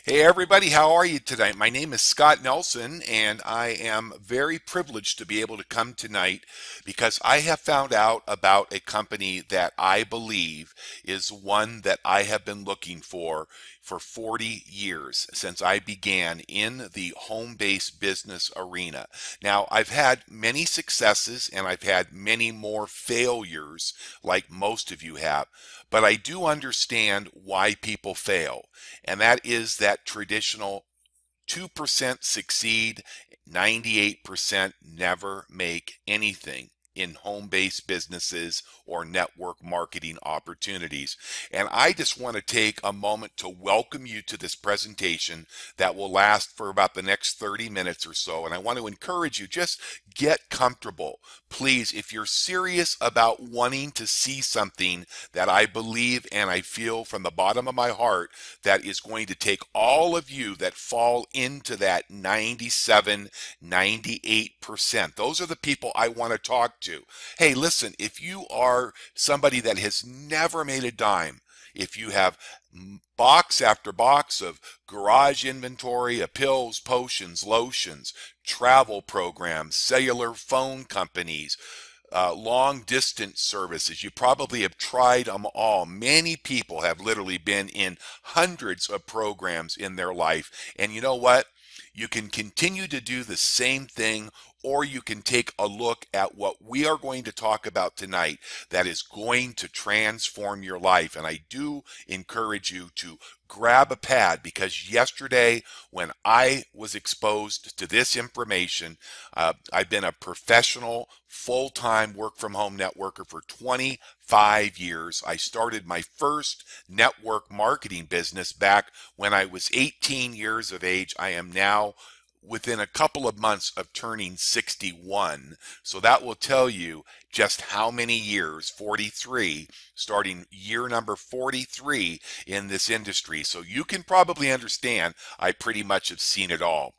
Hey everybody, how are you tonight? My name is Scott Nelson, and I am very privileged to be able to come tonight because I have found out about a company that I believe is one that I have been looking for 40 years since I began in the home-based business arena. Now, I've had many successes and I've had many more failures like most of you have, but I do understand why people fail, and that is that traditional 2% succeed, 98% never make anything in home-based businesses or network marketing opportunities. And I just want to take a moment to welcome you to this presentation that will last for about the next 30 minutes or so. And I want to encourage you, just get comfortable. Please, if you're serious about wanting to see something that I believe and I feel from the bottom of my heart that is going to take all of you that fall into that 97, 98%. Those are the people I want to talk to. Hey, listen, if you are somebody that has never made a dime, if you have box after box of garage inventory of pills, potions, lotions, travel programs, cellular phone companies, long distance services. You probably have tried them all. Many people have literally been in hundreds of programs in their life. And you know what? You can continue to do the same thing, or you can take a look at what we are going to talk about tonight that is going to transform your life. And I do encourage you to grab a pad, because yesterday when I was exposed to this information, I've been a professional full-time work from home networker for 25 years. I started my first network marketing business back when I was 18 years of age. I am now within a couple of months of turning 61. So that will tell you just how many years, 43, starting year number 43 in this industry. So you can probably understand I pretty much have seen it all.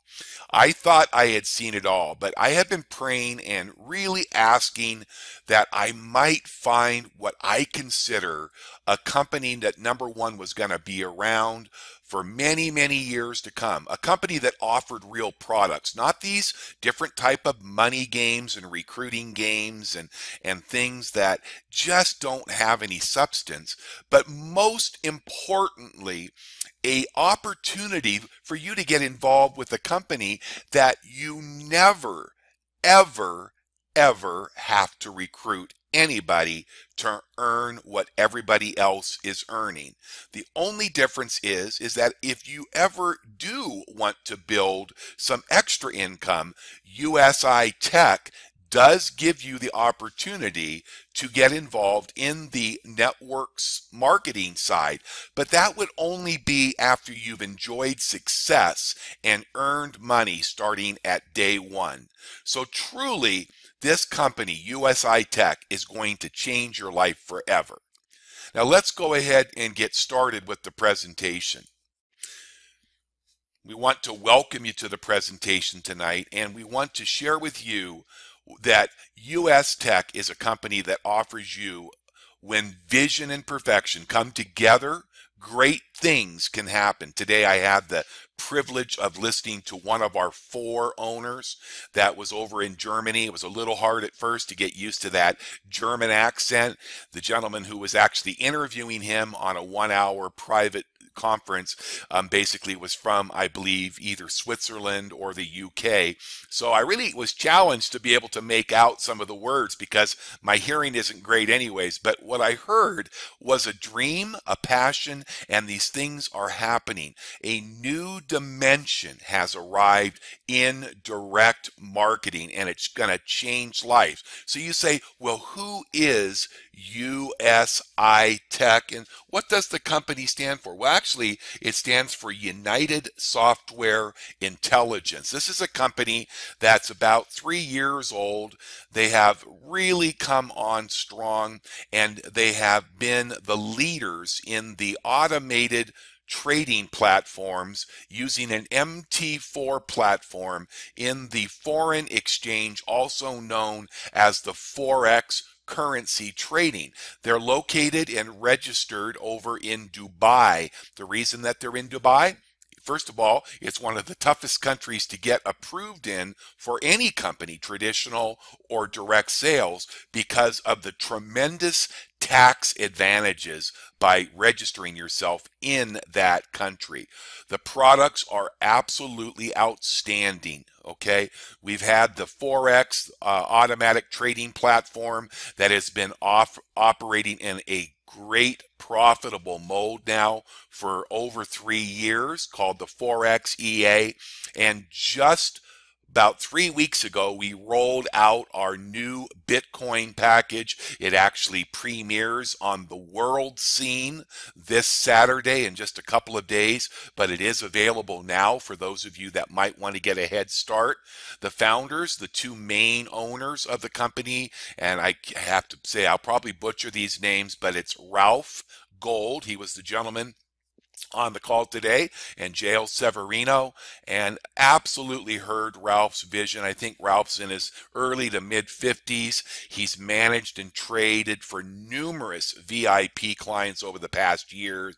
I thought I had seen it all, but I have been praying and really asking that I might find what I consider a company that, number one, was going to be around for many, many years to come. A company that offered real products, not these different type of money games and recruiting games and things that just don't have any substance, but most importantly, a opportunity for you to get involved with a company that you never, ever, ever have to recruit anybody to earn what everybody else is earning. The only difference is that if you ever do want to build some extra income, Usi-Tech does give you the opportunity to get involved in the network's marketing side, but that would only be after you've enjoyed success and earned money starting at day one. So truly, this company, Usi-Tech, is going to change your life forever. Now let's go ahead and get started with the presentation. We want to welcome you to the presentation tonight, and we want to share with you that Usi-Tech is a company that offers you, when vision and perfection come together, great things can happen. Today I had the privilege of listening to one of our 4 owners that was over in Germany. It was a little hard at first to get used to that German accent. The gentleman who was actually interviewing him on a 1-hour private conference basically was from, I believe, either Switzerland or the UK. So I really was challenged to be able to make out some of the words because my hearing isn't great anyways. But what I heard was a dream, a passion, and these things are happening. A new dimension has arrived in direct marketing, and it's going to change lives. So you say, well, who is Usi-Tech, and what does the company stand for? Well, actually, it stands for United Software Intelligence. This is a company that's about 3 years old. They have really come on strong, and they have been the leaders in the automated trading platforms using an MT4 platform in the foreign exchange, also known as the Forex currency trading. They're located and registered over in Dubai. The reason that they're in Dubai, First of all, it's one of the toughest countries to get approved in for any company, traditional or direct sales, because of the tremendous tax advantages by registering yourself in that country. The products are absolutely outstanding. Okay, we've had the Forex automatic trading platform that has been operating in a great profitable mode now for over 3 years, called the Forex EA. And just about 3 weeks ago, we rolled out our new Bitcoin package. It actually premieres on the world scene this Saturday in just a couple of days, but it is available now for those of you that might want to get a head start. The founders, the two main owners of the company, and I have to say I'll probably butcher these names, but it's Ralph Gold. He was the gentleman on the call today, and Jael Severino, and absolutely heard Ralph's vision. I think Ralph's in his early to mid 50s. He's managed and traded for numerous VIP clients over the past year,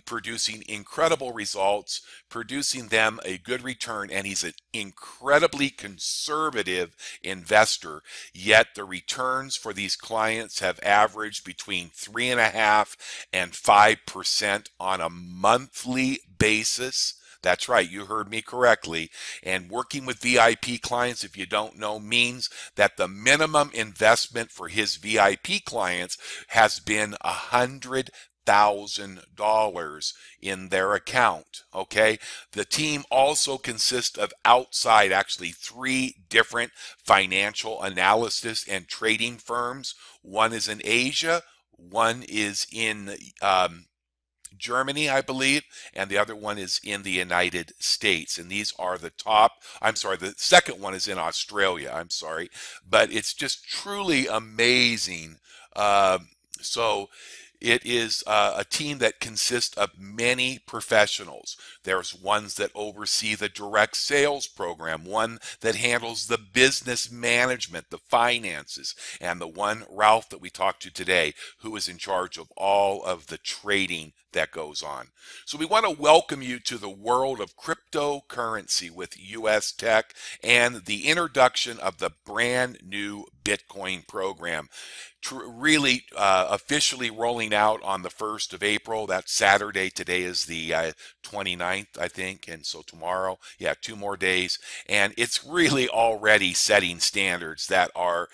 producing incredible results, producing them a good return, and he's an incredibly conservative investor. Yet the returns for these clients have averaged between 3.5% and 5% on a monthly basis. That's right, you heard me correctly. And working with VIP clients, if you don't know, means that the minimum investment for his VIP clients has been $100,000 in their account. Okay, the team also consists of outside, actually 3 different financial analysis and trading firms. One is in Asia, one is in Germany, I believe, and the other one is in the United States. And these are the top. I'm sorry, the second one is in Australia. I'm sorry, but it's just truly amazing. So it is a team that consists of many professionals. There's ones that oversee the direct sales program, one that handles the business management, the finances, and the one, Ralph, that we talked to today, who is in charge of all of the trading that goes on. So we want to welcome you to the world of cryptocurrency with Usi-Tech and the introduction of the brand new Bitcoin program. Really officially rolling out on the 1st of April. That's Saturday. Today is the 29th, I think, and so tomorrow, yeah, 2 more days. And it's really already setting standards that are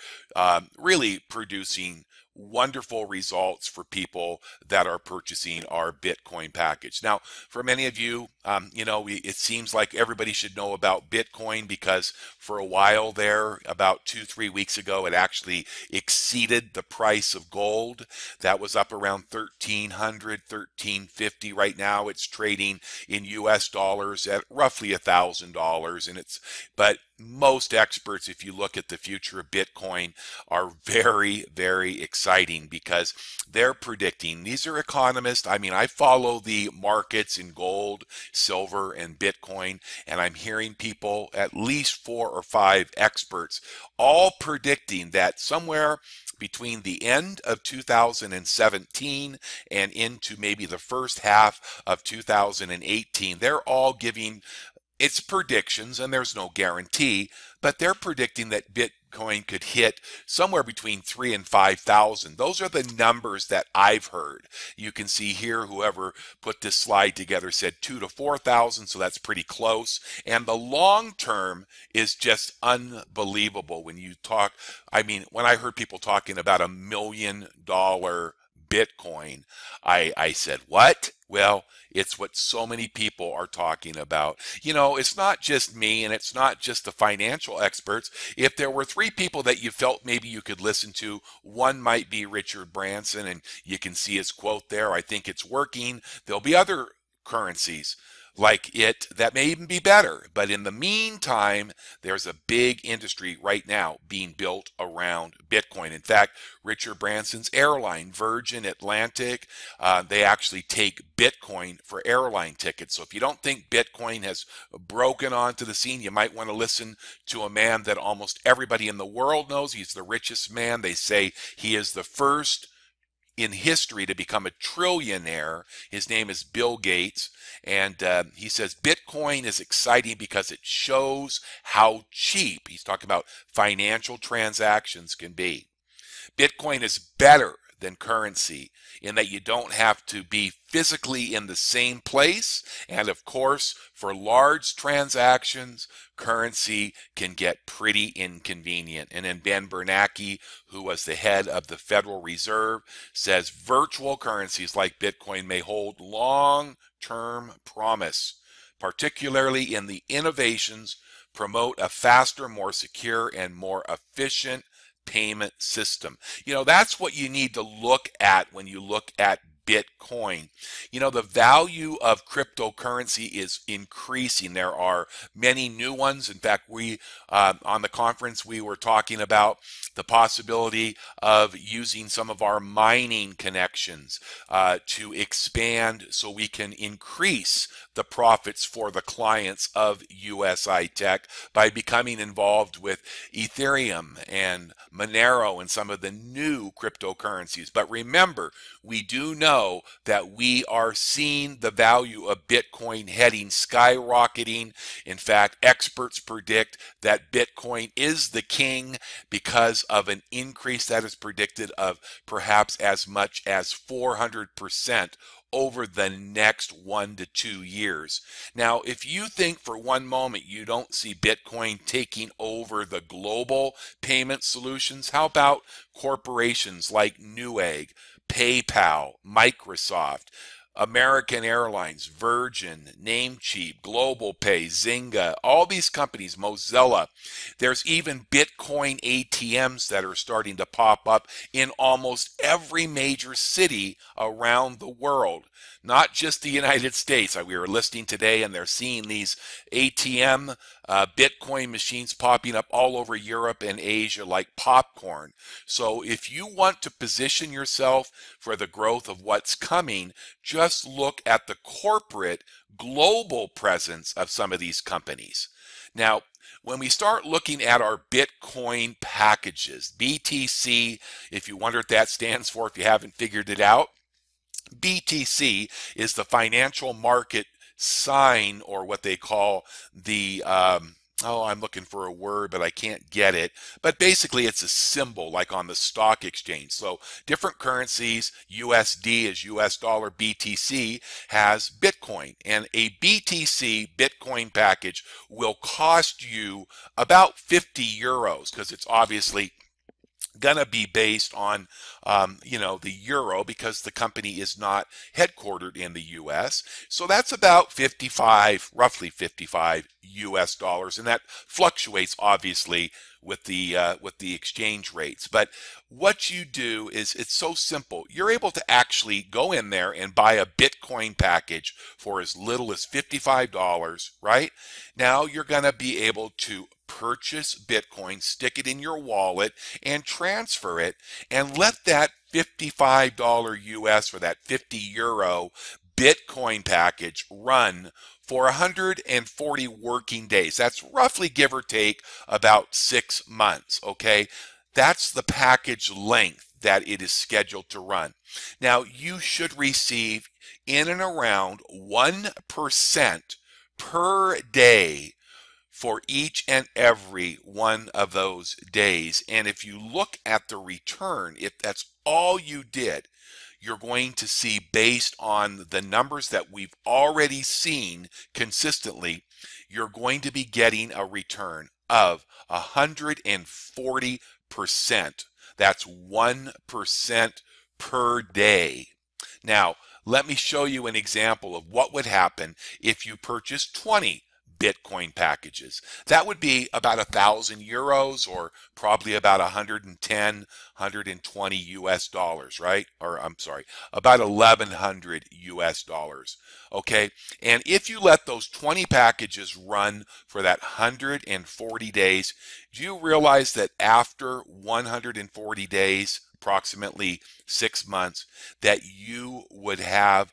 really producing wonderful results for people that are purchasing our Bitcoin package. Now, for many of you, it seems like everybody should know about Bitcoin, because for a while there, about 2-3 weeks ago, it actually exceeded the price of gold. That was up around 1,300, 1,350. Right now, it's trading in US dollars at roughly $1,000, but most experts, if you look at the future of Bitcoin, are very, very exciting, because they're predicting, these are economists. I mean, I follow the markets in gold, silver, and Bitcoin, and I'm hearing people, at least 4 or 5 experts, all predicting that somewhere between the end of 2017 and into maybe the first half of 2018, they're all giving it's predictions, and there's no guarantee, but they're predicting that Bitcoin could hit somewhere between 3,000 and 5,000. Those are the numbers that I've heard. You can see here, whoever put this slide together said 2,000 to 4,000, so that's pretty close. And the long term is just unbelievable. When you talk, I mean, when I heard people talking about $1 million Bitcoin, I said, what? Well, it's what so many people are talking about. It's not just me, and it's not just the financial experts. If there were 3 people that you felt maybe you could listen to, one might be Richard Branson, and you can see his quote there. I think it's working. There'll be other currencies like it that may even be better. But in the meantime, there's a big industry right now being built around Bitcoin. In fact, Richard Branson's airline, Virgin Atlantic, they actually take Bitcoin for airline tickets. So if you don't think Bitcoin has broken onto the scene, you might want to listen to a man that almost everybody in the world knows. He's the richest man. They say he is the first in history to become a trillionaire. His name is Bill Gates, and he says Bitcoin is exciting because it shows how cheap, he's talking about financial transactions, can be. Bitcoin is better than currency in that you don't have to be physically in the same place. And of course, for large transactions, currency can get pretty inconvenient. And then Ben Bernanke, who was the head of the Federal Reserve, says virtual currencies like Bitcoin may hold long-term promise, particularly in the innovations promote a faster, more secure, and more efficient payment system. That's what you need to look at when you look at Bitcoin. The value of cryptocurrency is increasing. There are many new ones. In fact, we on the conference we were talking about the possibility of using some of our mining connections to expand so we can increase the profits for the clients of Usi-Tech by becoming involved with Ethereum and Monero and some of the new cryptocurrencies. But remember, we do know that we are seeing the value of Bitcoin heading skyrocketing. In fact, experts predict that Bitcoin is the king because of an increase that is predicted of perhaps as much as 400% over the next 1 to 2 years. Now, if you think for one moment you don't see Bitcoin taking over the global payment solutions, how about corporations like Newegg, PayPal, Microsoft, American Airlines, Virgin, Namecheap, Global Pay, Zynga, all these companies, Mozilla. There's even Bitcoin ATMs that are starting to pop up in almost every major city around the world, not just the United States. We were listening today and they're seeing these ATM Bitcoin machines popping up all over Europe and Asia like popcorn. So if you want to position yourself for the growth of what's coming, just look at the corporate global presence of some of these companies. Now, when we start looking at our Bitcoin packages, BTC, if you wonder what that stands for, if you haven't figured it out, BTC is the financial market sign, or what they call the I'm looking for a word, but I can't get it. But basically, it's a symbol like on the stock exchange. So different currencies, USD is US dollar, BTC has Bitcoin. And a BTC Bitcoin package will cost you about 50 euros because it's obviously gonna be based on the euro because the company is not headquartered in the US. So that's about roughly 55 US dollars, and that fluctuates obviously with the exchange rates. But what you do is, it's so simple. You're able to actually go in there and buy a Bitcoin package for as little as $55, right? Now you're going to be able to purchase Bitcoin, stick it in your wallet, and transfer it, and let that $55 US for that 50 euro Bitcoin package run for 140 working days. That's roughly, give or take, about 6 months, okay? That's the package length that it is scheduled to run. Now, you should receive in and around 1% per day for each and every one of those days. And if you look at the return, if that's all you did, you're going to see, based on the numbers that we've already seen consistently, you're going to be getting a return of 140%. That's 1% per day. Now, let me show you an example of what would happen if you purchase 20 Bitcoin packages. That would be about 1,000 euros, or probably about 110, 120 US dollars, right? Or I'm sorry, about 1,100 US dollars. Okay, and if you let those 20 packages run for that 140 days, do you realize that after 140 days, approximately 6 months, that you would have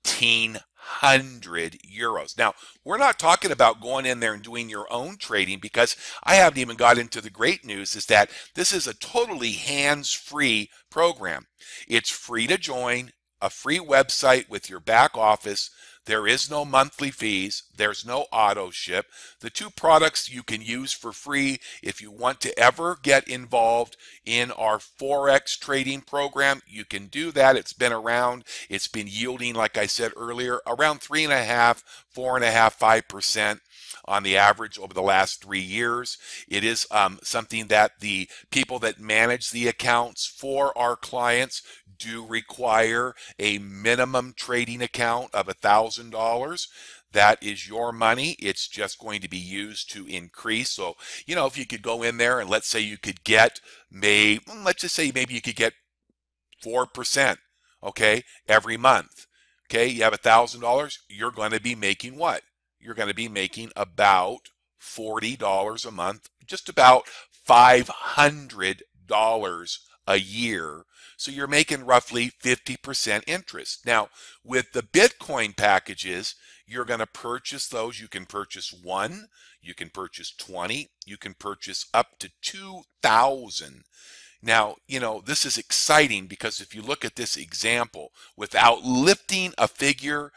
1,400 euros. Now, we're not talking about going in there and doing your own trading, because I haven't even got into the great news is that this is a totally hands-free program. It's free to join, a free website with your back office. There is no monthly fees. There's no auto ship. The two products you can use for free if you want to ever get involved in our Forex trading program, you can do that. It's been around. It's been yielding, like I said earlier, around 3.5%, 4.5%, 5% on the average over the last 3 years. It is something that the people that manage the accounts for our clients do require a minimum trading account of $1,000. That is your money. It's just going to be used to increase. So, if you could go in there and let's say you could get let's just say maybe you could get 4%, okay, every month. Okay, you have $1,000, you're going to be making what? You're going to be making about $40 a month, just about $500 a year. So you're making roughly 50% interest. Now, with the Bitcoin packages, you're going to purchase those. You can purchase 1, you can purchase 20, you can purchase up to 2,000. Now, this is exciting because if you look at this example, without lifting a finger,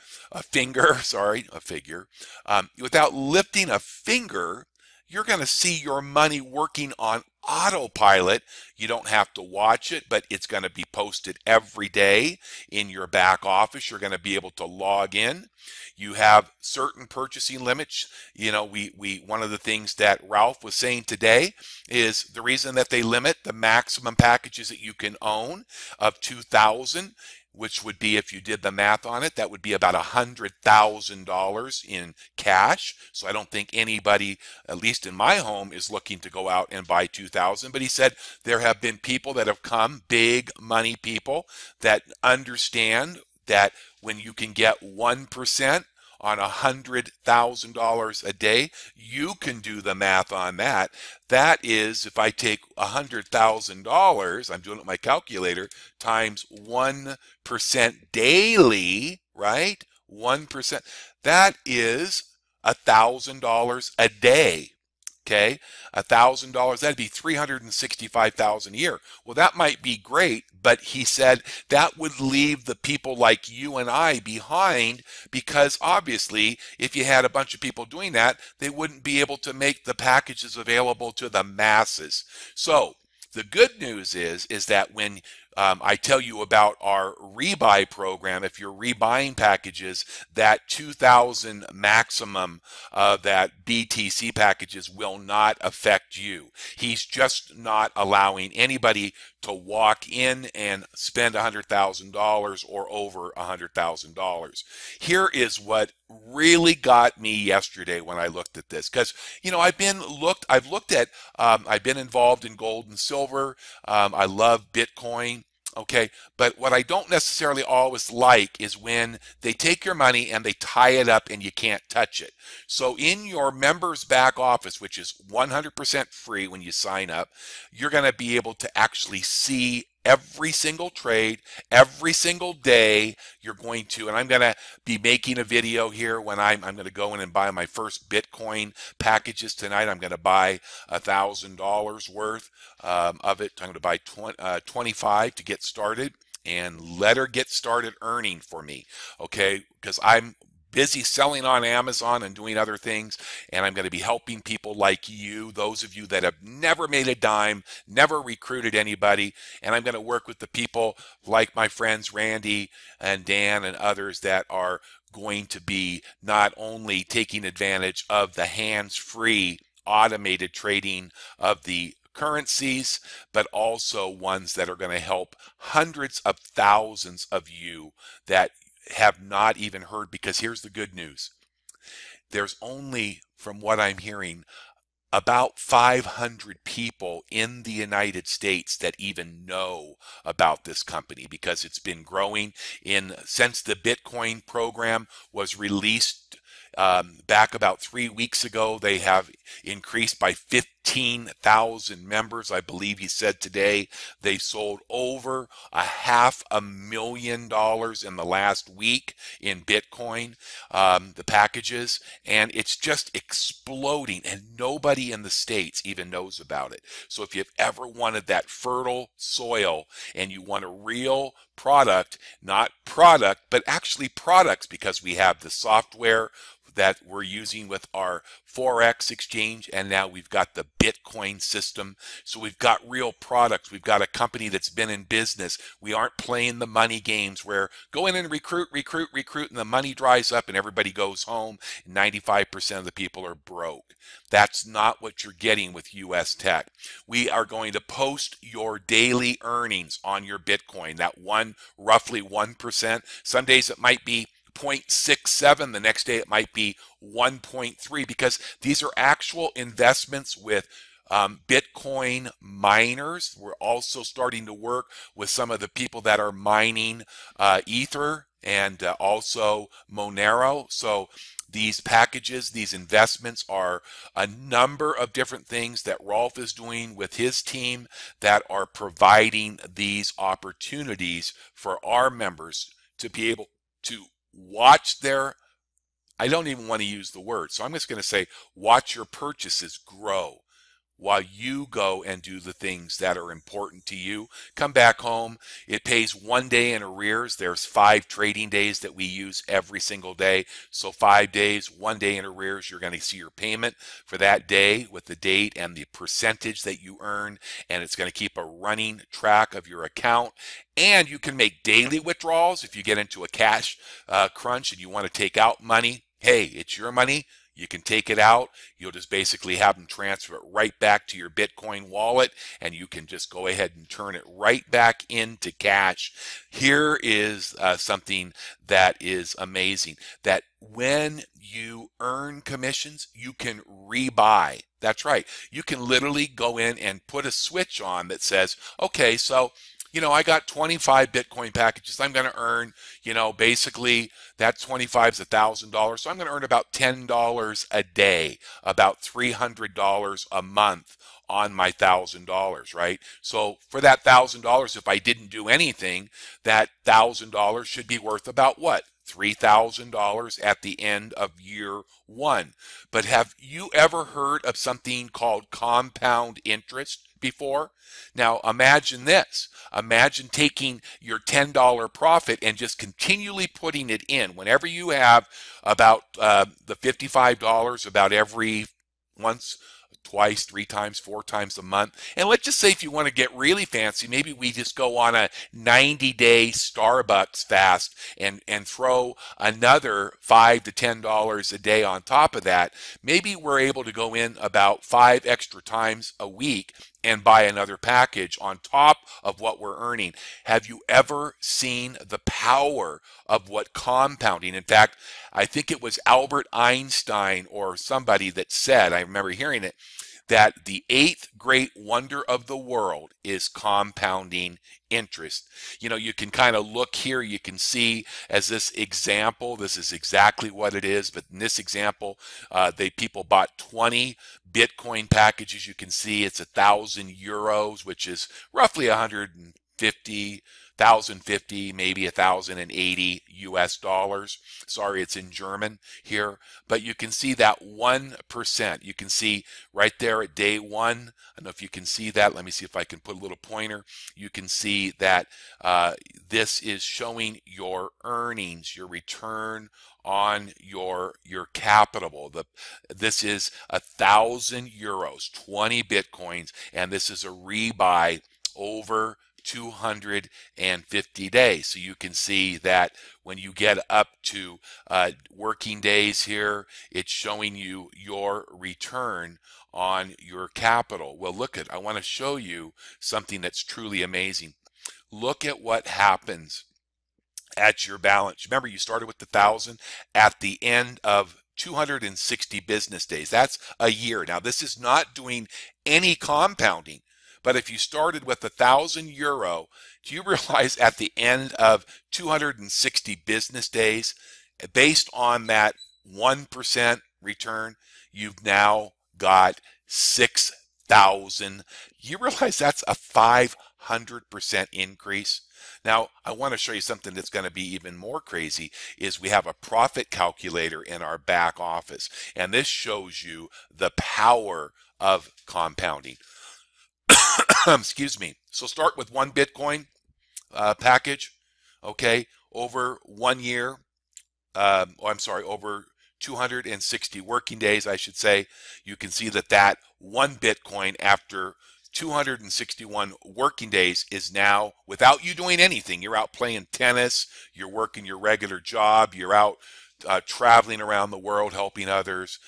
without lifting a finger, you're going to see your money working on autopilot. You don't have to watch it, but it's going to be posted every day in your back office. You're going to be able to log in. You have certain purchasing limits. One of the things that Ralph was saying today is the reason that they limit the maximum packages that you can own of 2,000, which would be, if you did the math on it, that would be about $100,000 in cash. So I don't think anybody, at least in my home, is looking to go out and buy 2,000. But he said there have been people that have come, big money people, that understand that when you can get 1% on $100,000 a day, you can do the math on that. That is, if I take $100,000, I'm doing it with my calculator, times 1% daily, right? 1%, that is $1,000 a day. Okay, $1,000, that'd be $365,000 a year. Well, that might be great, but he said that would leave the people like you and I behind, because obviously if you had a bunch of people doing that, they wouldn't be able to make the packages available to the masses. So the good news is that when I tell you about our rebuy program, if you're rebuying packages, that 2,000 maximum that BTC packages will not affect you. He's just not allowing anybody to walk in and spend $100,000 or over $100,000. Here is what really got me yesterday when I looked at this, because I've been involved in gold and silver. I love Bitcoin. Okay, but what I don't necessarily always like is when they take your money and they tie it up and you can't touch it. So in your members back office, which is 100% free when you sign up, you're going to be able to actually see every single trade, every single day. You're going to, and I'm going to be making a video here when I'm going to go in and buy my first Bitcoin packages tonight. I'm going to buy $1,000 worth of it. I'm going to buy 25 to get started, and let her get started earning for me, okay? Because I'm busy selling on Amazon and doing other things, and I'm going to be helping people like you, those of you that have never made a dime, never recruited anybody, and I'm going to work with the people like my friends Randy and Dan and others that are going to be not only taking advantage of the hands-free automated trading of the currencies, but also ones that are going to help hundreds of thousands of you that have not even heard, because here's the good news. There's only, from what I'm hearing, about 500 people in the United States that even know about this company, because it's been growing since the Bitcoin program was released back about 3 weeks ago. They have increased by 15 18,000 members. I believe he said today they sold over $500,000 in the last week in Bitcoin, the packages, and it's just exploding, and nobody in the States even knows about it. So if you've ever wanted that fertile soil and you want a real product, not product, but actually products, because we have the software that we're using with our Forex exchange, and now we've got the Bitcoin system. So we've got real products. We've got a company that's been in business. We aren't playing the money games where go in and recruit, and the money dries up and everybody goes home. 95% of the people are broke. That's not what you're getting with Usi-Tech. We are going to post your daily earnings on your Bitcoin, that roughly 1%. Some days it might be 0.67, the next day it might be 1.3, because these are actual investments with Bitcoin miners. We're also starting to work with some of the people that are mining Ether and also Monero. So these packages, these investments are a number of different things that Rolf is doing with his team that are providing these opportunities for our members to be able to watch their, I don't even want to use the word, so I'm just going to say watch your purchases grow while you go and do the things that are important to you. Come back home. It pays 1 day in arrears. There's 5 trading days that we use every single day. So 5 days, 1 day in arrears, you're going to see your payment for that day with the date and the percentage that you earn, and it's going to keep a running track of your account. And you can make daily withdrawals if you get into a cash crunch and you want to take out money. Hey, it's your money. You can take it out. You'll just basically have them transfer it right back to your Bitcoin wallet, and you can just go ahead and turn it right back into cash. Here is something that is amazing, that when you earn commissions, you can rebuy. That's right. You can literally go in and put a switch on that says, okay, so I got 25 Bitcoin packages. I'm going to earn, basically that 25 is $1,000. So I'm going to earn about $10 a day, about $300 a month on my $1,000, right? So for that $1,000, if I didn't do anything, that $1,000 should be worth about what? $3,000 at the end of year 1. But have you ever heard of something called compound interest before? Now imagine this. Imagine taking your $10 profit and just continually putting it in. Whenever you have about the $55 about every once, twice, 3 times, 4 times a month. And let's just say if you want to get really fancy, maybe we just go on a 90-day Starbucks fast and throw another $5 to $10 a day on top of that. Maybe we're able to go in about 5 extra times a week and buy another package on top of what we're earning. Have you ever seen the power of what compounding? In fact, I think it was Albert Einstein or somebody that said, I remember hearing it, that the 8th great wonder of the world is compounding interest. You can kind of look here, you can see as this example, this is exactly what it is, but in this example, people bought 20 Bitcoin packages. You can see it's 1,000 euros, which is roughly 1,050, maybe 1,080 US dollars. Sorry, it's in German here, but you can see that 1%. You can see right there at day 1. I don't know if you can see that. Let me see if I can put a little pointer. You can see that this is showing your earnings, your return on your capital. This is 1,000 euros, 20 Bitcoins, and this is a rebuy over 250 days. So you can see that when you get up to working days here, it's showing you your return on your capital. Well, look I want to show you something that's truly amazing. Look at what happens at your balance. Remember, you started with the 1,000 at the end of 260 business days. That's a year. Now, this is not doing any compounding. But if you started with 1,000 euro, do you realize at the end of 260 business days, based on that 1% return, you've now got You realize that's a 500% increase? Now, I want to show you something that's going to be even more crazy is we have a profit calculator in our back office, and this shows you the power of compounding. Excuse me. So start with one Bitcoin package, okay, over 1 year, over 260 working days, I should say. You can see that that one Bitcoin after 261 working days is now, without you doing anything, you're out playing tennis, you're working your regular job, you're out traveling around the world helping others.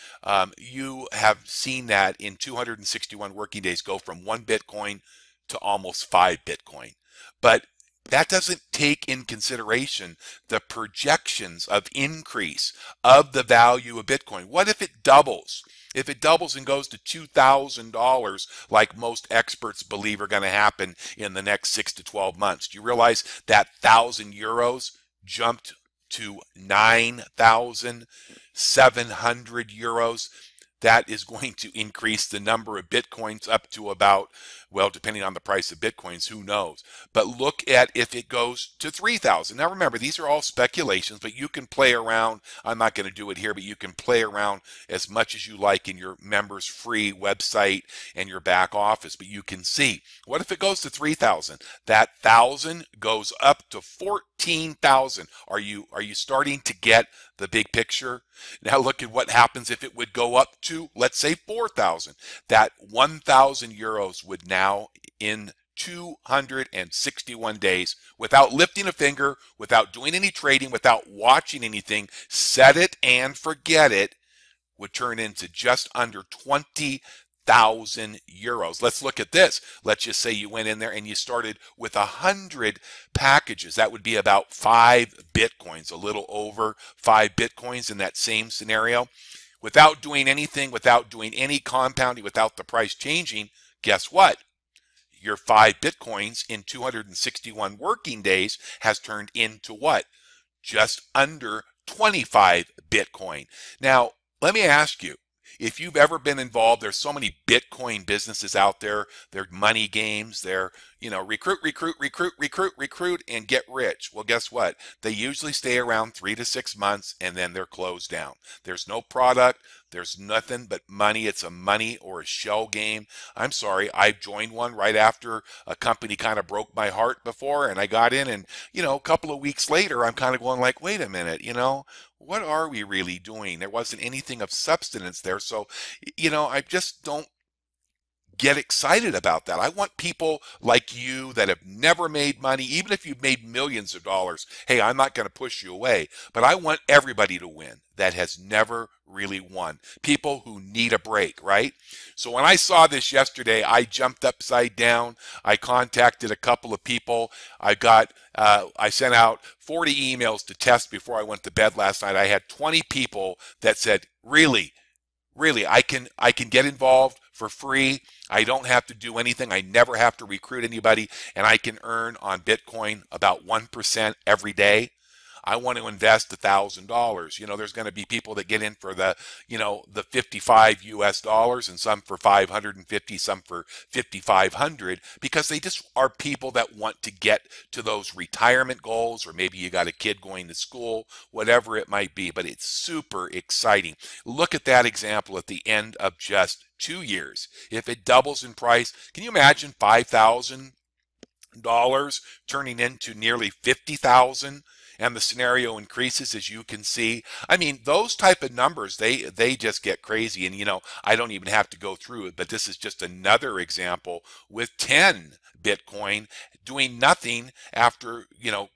You have seen that in 261 working days go from one Bitcoin to almost 5 Bitcoin. But that doesn't take in consideration the projections of increase of the value of Bitcoin. What if it doubles? If it doubles and goes to $2,000, like most experts believe are going to happen in the next 6 to 12 months, do you realize that 1,000 euros jumped to 9,700 euros? That is going to increase the number of Bitcoins up to about, well, depending on the price of Bitcoins, who knows. But look at if it goes to 3,000. Now remember, these are all speculations, but you can play around. I'm not going to do it here, but you can play around as much as you like in your members free website and your back office. But you can see, what if it goes to 3,000? That 1,000 goes up to 14,000. Are you starting to get the big picture? Now look at what happens if it would go up to, let's say, 4,000. That 1,000 euros would now, in 261 days, without lifting a finger, without doing any trading, without watching anything, set it and forget it, would turn into just under 20,000 euros. Let's look at this. Let's just say you went in there and you started with 100 packages. That would be about 5 Bitcoins, a little over 5 Bitcoins in that same scenario. Without doing anything, without doing any compounding, without the price changing, guess what? Your 5 Bitcoins in 261 working days has turned into what? Just under 25 Bitcoin. Now, let me ask you, if you've ever been involved, there's so many Bitcoin businesses out there. They're money games. They're, recruit, and get rich. Well, guess what? They usually stay around 3 to 6 months and then they're closed down. There's no product. There's nothing but money. It's a money or a shell game. I'm sorry. I joined one right after a company kind of broke my heart before, and I got in, and, a couple of weeks later, I'm kind of going like, wait a minute, what are we really doing? There wasn't anything of substance there. So, I just don't get excited about that. I want people like you that have never made money, even if you've made millions of dollars. Hey, I'm not going to push you away, but I want everybody to win that has never really won. People who need a break, right? So when I saw this yesterday, I jumped upside down. I contacted a couple of people. I sent out 40 emails to test before I went to bed last night. I had 20 people that said, really, I can get involved for free. I don't have to do anything. I never have to recruit anybody, and I can earn on Bitcoin about 1% every day. I want to invest $1,000. There's going to be people that get in for the 55 US dollars, and some for 550, some for 5,500, because they just are people that want to get to those retirement goals, or maybe you got a kid going to school, whatever it might be. But it's super exciting. Look at that example at the end of just 2 years. If it doubles in price, can you imagine $5,000 turning into nearly 50,000? And the scenario increases, as you can see. I mean, those type of numbers, they just get crazy. And, I don't even have to go through it, but this is just another example with 10 Bitcoin doing nothing after,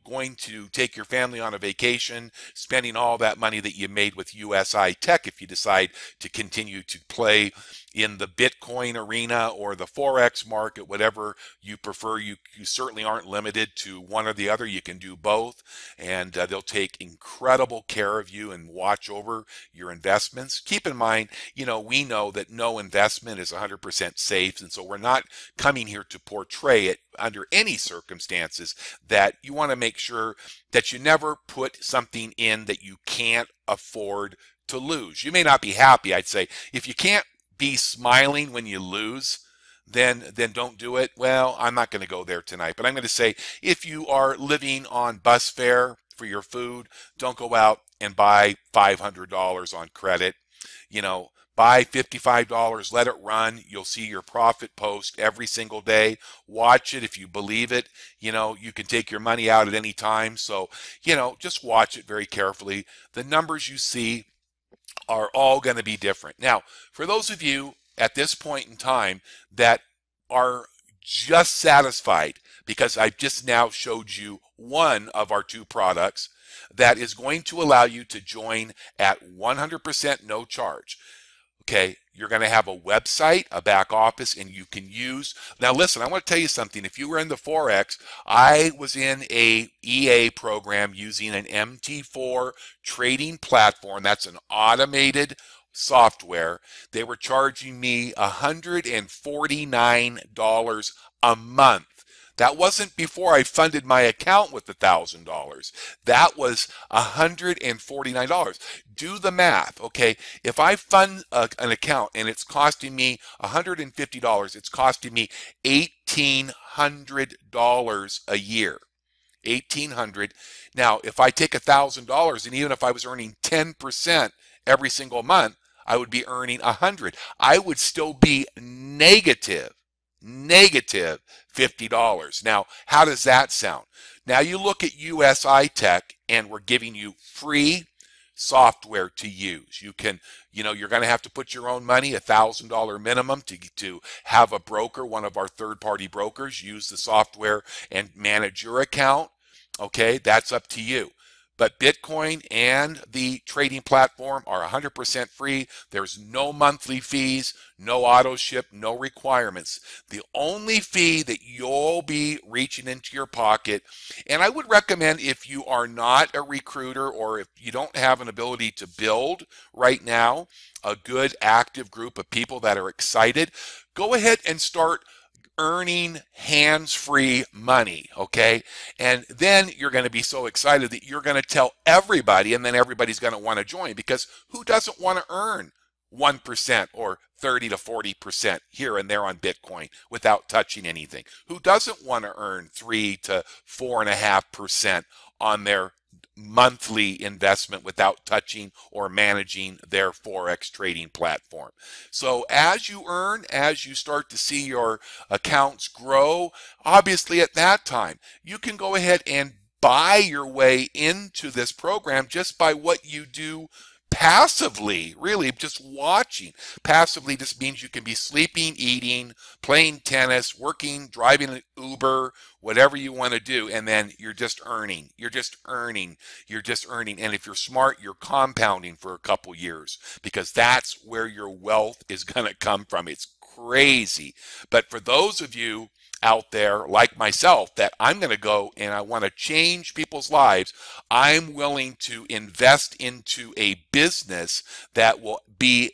going to take your family on a vacation, spending all that money that you made with Usi-Tech if you decide to continue to play in the Bitcoin arena or the Forex market, whatever you prefer. You certainly aren't limited to one or the other. You can do both, and they'll take incredible care of you and watch over your investments. Keep in mind, we know that no investment is 100% safe, and so we're not coming here to portray it under any circumstances. That you want to make sure that you never put something in that you can't afford to lose. You may not be happy, I'd say. If you can't be smiling when you lose, then don't do it. Well, I'm not going to go there tonight, but I'm going to say if you are living on bus fare for your food, don't go out and buy $500 on credit. You know, buy $55, let it run. You'll see your profit post every single day. Watch it if you believe it. You know, you can take your money out at any time. So, you know, just watch it very carefully. The numbers you see are all going to be different. Now, for those of you at this point in time that are just satisfied because I've just now showed you one of our two products that is going to allow you to join at 100% no charge. Okay, you're going to have a website, a back office, and you can use. Now, listen, I want to tell you something. If you were in the Forex, I was in a EA program using an MT4 trading platform. That's an automated software. They were charging me $149 a month. That wasn't before I funded my account with $1,000. That was $149. Do the math, okay? If I fund an account and it's costing me $150, it's costing me $1,800 a year. $1,800. Now, if I take $1,000 and even if I was earning 10% every single month, I would be earning $100. I would still be negative $50. Now, how does that sound? Now you look at Usi-Tech and we're giving you free software to use. You can, you know, you're going to have to put your own money, $1,000 minimum to have a broker, one of our third-party brokers, use the software and manage your account. Okay, that's up to you. But Bitcoin and the trading platform are 100% free. There's no monthly fees, no auto ship, no requirements. The only fee that you'll be reaching into your pocket, and I would recommend if you are not a recruiter or if you don't have an ability to build right now a good active group of people that are excited, go ahead and start earning hands-free money, okay? And then you're going to be so excited that you're going to tell everybody, and then everybody's going to want to join, because who doesn't want to earn 1% or 30 to 40% here and there on Bitcoin without touching anything? Who doesn't want to earn 3 to 4.5% on their monthly investment without touching or managing their Forex trading platform? So as you earn, as you start to see your accounts grow, obviously at that time, you can go ahead and buy your way into this program just by what you do passively, really just watching. Passively just means you can be sleeping, eating, playing tennis, working, driving an Uber, whatever you want to do, and then you're just earning. You're just earning. You're just earning. And if you're smart, you're compounding for a couple years, because that's where your wealth is going to come from. It's crazy. But for those of you out there like myself that I'm going to go and I want to change people's lives, I'm willing to invest into a business that will be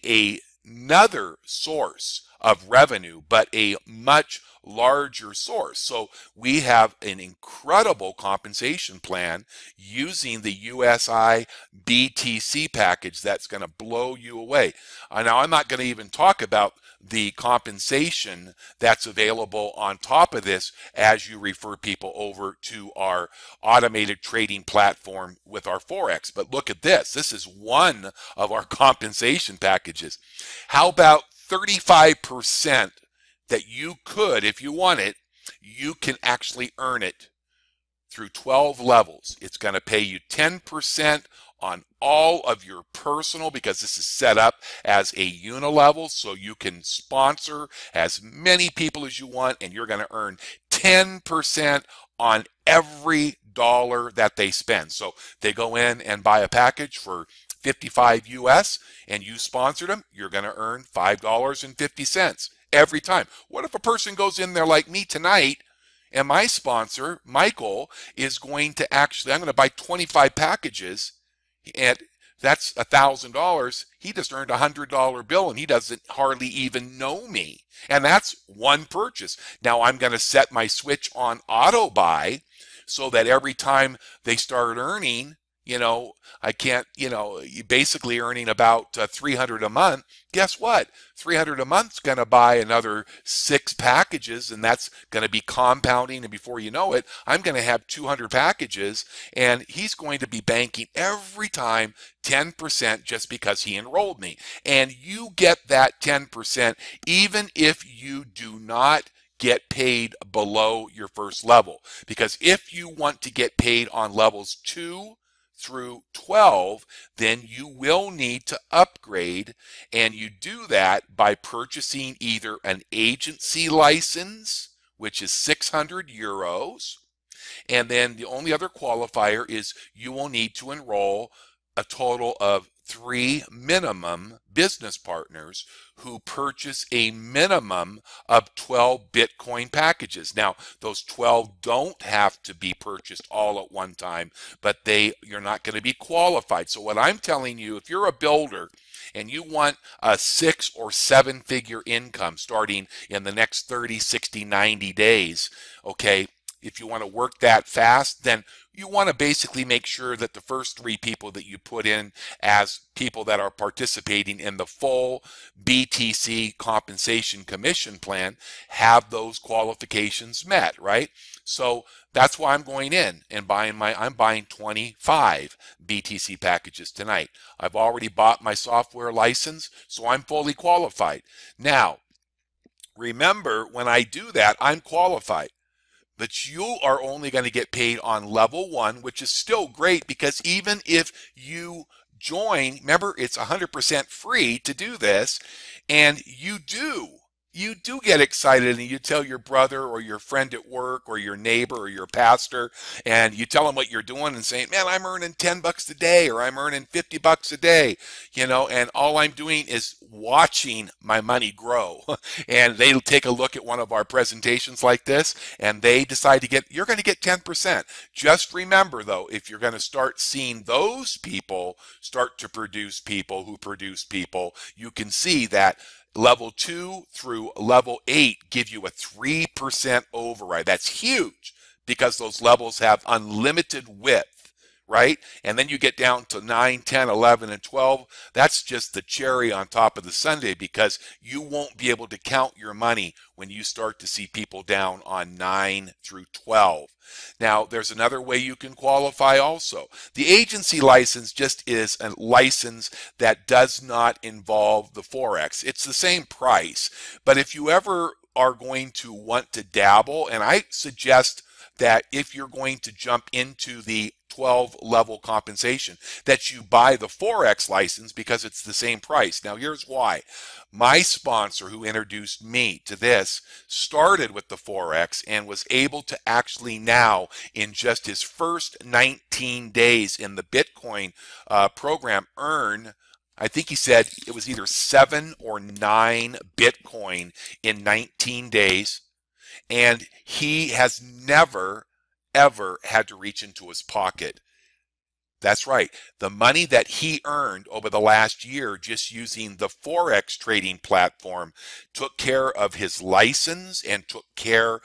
another source of revenue, but a much larger source. So we have an incredible compensation plan using the USI BTC package that's going to blow you away. Now, I'm not going to even talk about the compensation that's available on top of this as you refer people over to our automated trading platform with our Forex. But look at this. This is one of our compensation packages. How about 35% that you could, if you want it, you can actually earn it through 12 levels. It's going to pay you 10% on all of your personal, because this is set up as a unilevel, so you can sponsor as many people as you want, and you're going to earn 10% on every dollar that they spend. So they go in and buy a package for 55 US and you sponsored them, you're going to earn $5.50 every time. What if a person goes in there like me tonight, and my sponsor, Michael, is going to actually, I'm going to buy 25 packages, and that's $1,000. He just earned a $100 bill, and he doesn't hardly even know me. And that's one purchase. Now I'm going to set my switch on auto buy so that every time they start earning, I can't, basically earning about 300 a month. Guess what? 300 a month's going to buy another 6 packages, and that's going to be compounding. And before you know it, I'm going to have 200 packages, and he's going to be banking every time 10% just because he enrolled me. And you get that 10% even if you do not get paid below your first level. Because if you want to get paid on levels 2 through 12, then you will need to upgrade, and you do that by purchasing either an agency license, which is 600 euros, and then the only other qualifier is you will need to enroll a total of 3 minimum business partners who purchase a minimum of 12 Bitcoin packages. Now, those 12 don't have to be purchased all at one time, but you're not going to be qualified. So what I'm telling you, if you're a builder and you want a 6 or 7 figure income starting in the next 30, 60, 90 days, okay, if you want to work that fast, then you want to basically make sure that the first 3 people that you put in as people that are participating in the full BTC compensation commission plan have those qualifications met, right? So that's why I'm going in and I'm buying 25 BTC packages tonight. I've already bought my software license, so I'm fully qualified. Now, remember, when I do that, I'm qualified. But you are only going to get paid on level 1, which is still great, because even if you join, remember, it's 100% free to do this, and you do get excited and you tell your brother or your friend at work or your neighbor or your pastor, and you tell them what you're doing and saying, man, I'm earning 10 bucks a day, or I'm earning 50 bucks a day, and all I'm doing is watching my money grow. And they take a look at one of our presentations like this, and they decide you're going to get 10%. Just remember, though, if you're going to start seeing those people start to produce people who produce people, you can see that level 2 through level 8 give you a 3% override. That's huge, because those levels have unlimited width, right? And then you get down to 9, 10, 11, and 12. That's just the cherry on top of the sundae, because you won't be able to count your money when you start to see people down on 9 through 12. Now, there's another way you can qualify also. The agency license just is a license that does not involve the Forex. It's the same price, but if you ever are going to want to dabble, and I suggest that if you're going to jump into the 12 level compensation, that you buy the Forex license, because it's the same price. Now, here's why. My sponsor, who introduced me to this, started with the Forex and was able to actually now, in just his first 19 days in the Bitcoin program, earn, I think he said it was either 7 or 9 Bitcoin in 19 days. And he has never, ever had to reach into his pocket. That's right. The money that he earned over the last year just using the Forex trading platform took care of his license and took care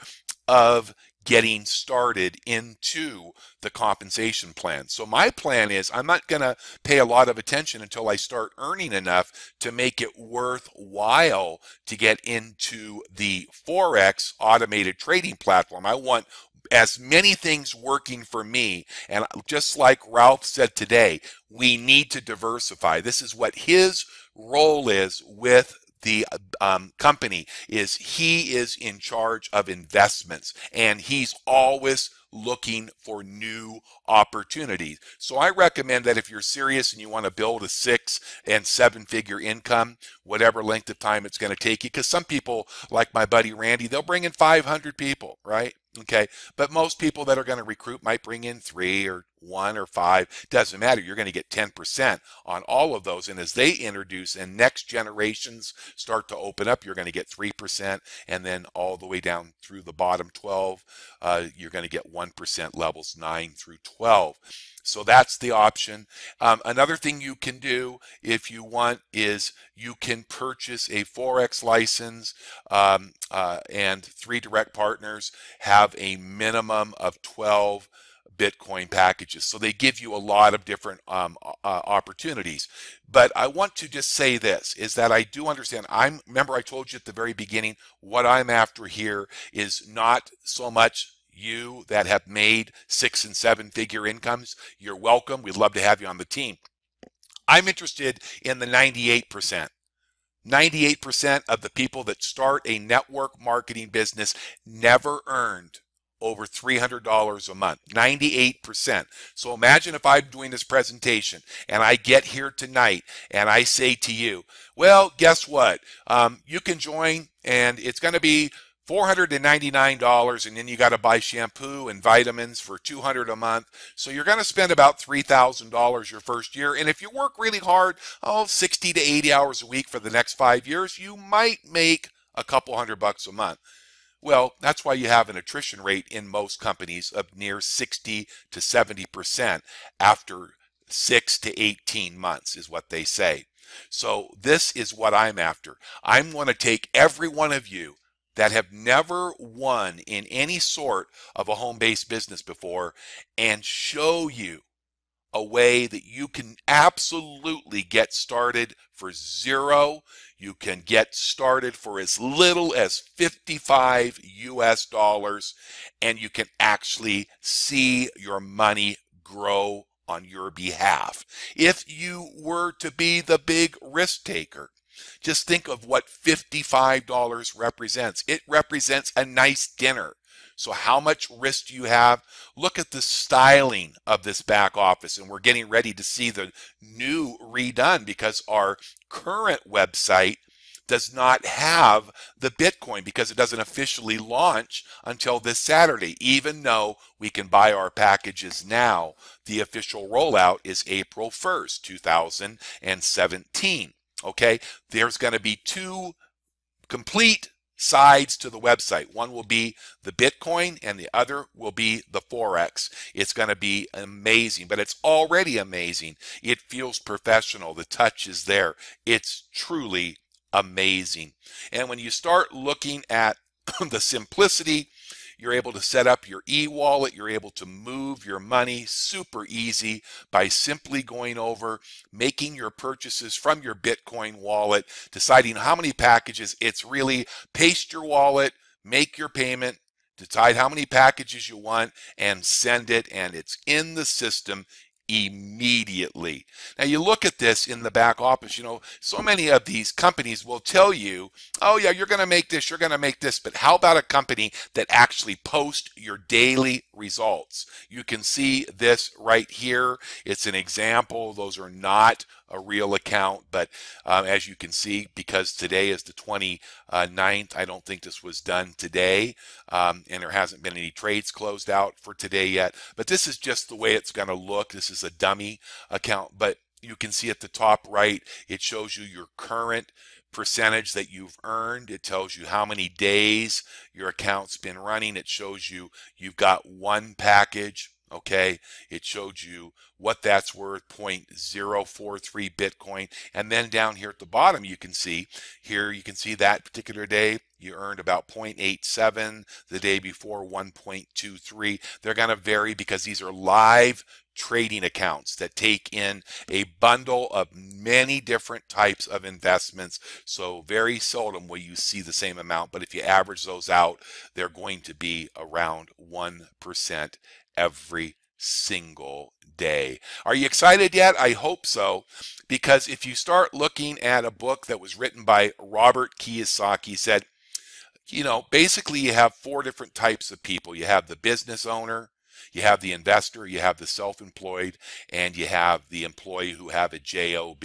of getting started into the compensation plan. So my plan is, I'm not going to pay a lot of attention until I start earning enough to make it worthwhile to get into the Forex automated trading platform. I want as many things working for me. And just like Ralph said today, we need to diversify. This is what his role is with the company, is he is in charge of investments, and he's always looking for new opportunities. So I recommend that if you're serious and you want to build a 6 and 7 figure income, whatever length of time it's going to take you, because some people, like my buddy Randy, they'll bring in 500 people, right? Okay, but most people that are going to recruit might bring in 3 or 1 or 5. Doesn't matter. You're going to get 10% on all of those. And as they introduce and next generations start to open up, you're going to get 3. And then all the way down through the bottom 12, you're going to get 1% levels 9 through 12. So that's the option. Another thing you can do if you want is you can purchase a Forex license, and 3 direct partners have a minimum of 12 Bitcoin packages. So they give you a lot of different opportunities. But I want to just say this, is that I do understand. Remember I told you at the very beginning, what I'm after here is not so much you that have made 6 and 7 figure incomes. You're welcome. We'd love to have you on the team. I'm interested in the 98%. 98% of the people that start a network marketing business never earned over $300 a month. 98%. So imagine if I'm doing this presentation and I get here tonight and I say to you, well, guess what? You can join and it's going to be $499, and then you got to buy shampoo and vitamins for $200 a month. So you're going to spend about $3,000 your first year. And if you work really hard, 60 to 80 hours a week for the next 5 years, you might make a couple $100 a month. Well, that's why you have an attrition rate in most companies of near 60 to 70% after 6 to 18 months is what they say. So this is what I'm after. I'm going to take every one of you that have never won in any sort of a home-based business before and show you a way that you can absolutely get started for zero. You can get started for as little as 55 US dollars, and you can actually see your money grow on your behalf. If you were to be the big risk taker, just think of what $55 represents. It represents a nice dinner. So how much risk do you have? Look at the styling of this back office, and we're getting ready to see the new redone because our current website does not have the Bitcoin because it doesn't officially launch until this Saturday, even though we can buy our packages now. The official rollout is April 1st, 2017. Okay, there's going to be 2 complete sides to the website. One will be the Bitcoin and the other will be the Forex. It's going to be amazing, but it's already amazing. It feels professional. The touch is there. It's truly amazing. And when you start looking at the simplicity, you're able to set up your e-wallet. You're able to move your money super easy by simply going over, making your purchases from your Bitcoin wallet, deciding how many packages. It's really paste your wallet, make your payment, decide how many packages you want, and send it, and it's in the system immediately. Now you look at this in the back office, so many of these companies will tell you, oh yeah, you're going to make this, you're going to make this, but how about a company that actually posts your daily results? You can see this right here. It's an example. Those are not a real account, but as you can see, because today is the 29th, I don't think this was done today, and there hasn't been any trades closed out for today yet, but this is just the way it's going to look. This is a dummy account, but you can see at the top right, it shows you your current percentage that you've earned. It tells you how many days your account's been running. It shows you you've got 1 package. Okay, it showed you what that's worth, 0.043 Bitcoin. And then down here at the bottom, you can see that particular day, you earned about 0.87, the day before 1.23. They're going to vary because these are live trading accounts that take in a bundle of many different types of investments. So very seldom will you see the same amount, but if you average those out, they're going to be around 1% every single day. Are you excited yet? I hope so, because if you start looking at a book that was written by Robert Kiyosaki, said, basically you have 4 different types of people. You have the business owner, you have the investor, you have the self-employed, and you have the employee who have a job.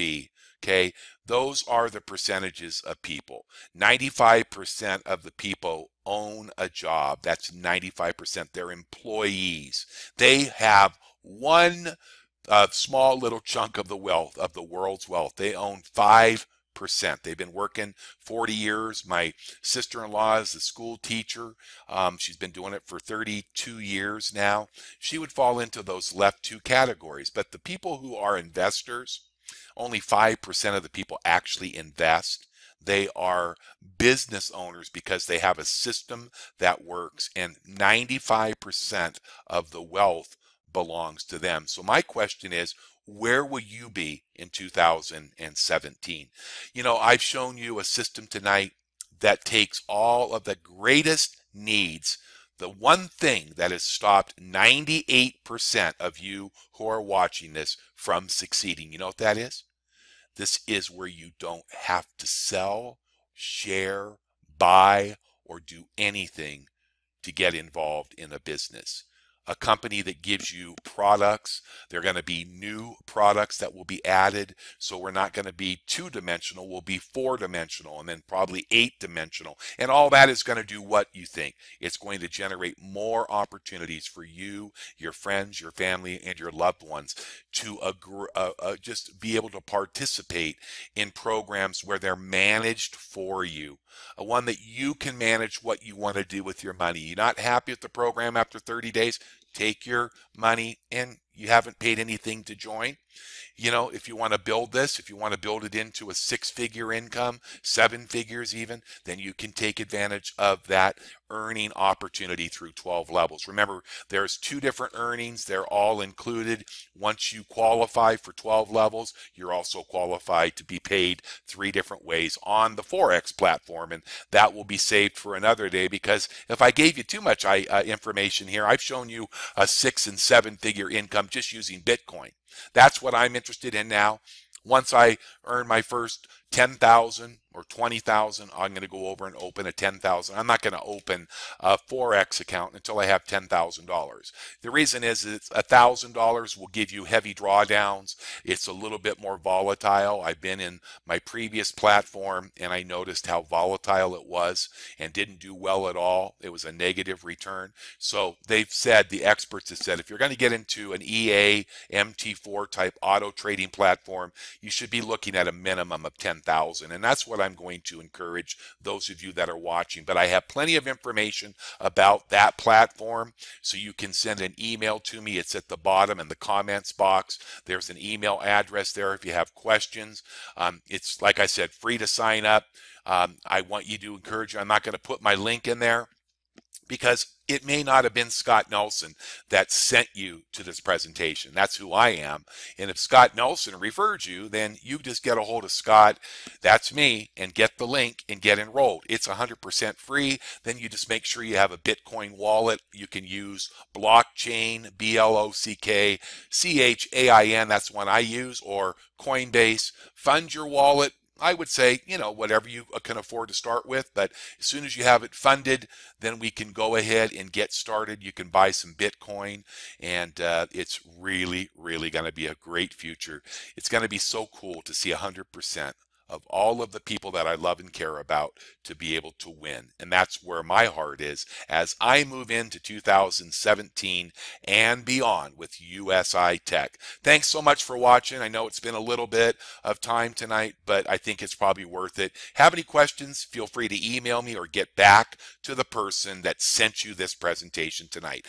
Okay, those are the percentages of people. 95% of the people own a job. That's 95%. They're employees. They have one small little chunk of the wealth, of the world's wealth. They own 5%. They've been working 40 years. My sister-in-law is a school teacher. She's been doing it for 32 years now. She would fall into those left 2 categories. But the people who are investors, only 5% of the people actually invest. They are business owners because they have a system that works, and 95% of the wealth belongs to them. So my question is, where will you be in 2017? You know, I've shown you a system tonight that takes all of the greatest needs. The one thing that has stopped 98% of you who are watching this from succeeding, you know what that is? This is where you don't have to sell, share, buy, or do anything to get involved in a business. A company that gives you products. There are going to be new products that will be added. So we're not going to be two-dimensional. We'll be four-dimensional and then probably eight-dimensional. And all that is going to do what you think. It's going to generate more opportunities for you, your friends, your family, and your loved ones to just be able to participate in programs where they're managed for you. One that you can manage what you want to do with your money. You're not happy with the program after 30 days, take your money and you haven't paid anything to join. You know, if you want to build this, if you want to build it into a six-figure income, seven figures even, then you can take advantage of that earning opportunity through 12 levels. Remember, there's two different earnings. They're all included. Once you qualify for 12 levels, you're also qualified to be paid three different ways on the Forex platform. And that will be saved for another day, because if I gave you too much information here, I've shown you a 6- and 7-figure income just using Bitcoin. That's what I'm interested in now. Once I earn my first 10,000 or 20,000, I'm going to go over and open a 10,000. I'm not going to open a Forex account until I have $10,000. The reason is it's $1,000 will give you heavy drawdowns. It's a little bit more volatile. I've been in my previous platform and I noticed how volatile it was and didn't do well at all. It was a negative return. So they've said, the experts have said, if you're going to get into an EA, MT4 type auto trading platform, you should be looking at a minimum of 10,000. And that's what I'm going to encourage those of you that are watching. But I have plenty of information about that platform, so you can send an email to me. It's at the bottom in the comments box. There's an email address there if you have questions. It's, like I said, free to sign up. I want you to encourage you. I'm not going to put my link in there, because it may not have been Scott Nelson that sent you to this presentation. That's who I am. And if Scott Nelson referred you, then you just get a hold of Scott, that's me, and get the link and get enrolled. It's 100% free. Then you just make sure you have a Bitcoin wallet. You can use Blockchain, BLOCKCHAIN, that's one I use, or Coinbase. Fund your wallet. I would say, you know, whatever you can afford to start with, but as soon as you have it funded, then we can go ahead and get started. You can buy some Bitcoin, and it's really, really going to be a great future. It's going to be so cool to see 100% of all of the people that I love and care about to be able to win. And that's where my heart is as I move into 2017 and beyond with Usi-Tech. Thanks so much for watching. I know it's been a little bit of time tonight, but I think it's probably worth it. Have any questions? Feel free to email me or get back to the person that sent you this presentation tonight.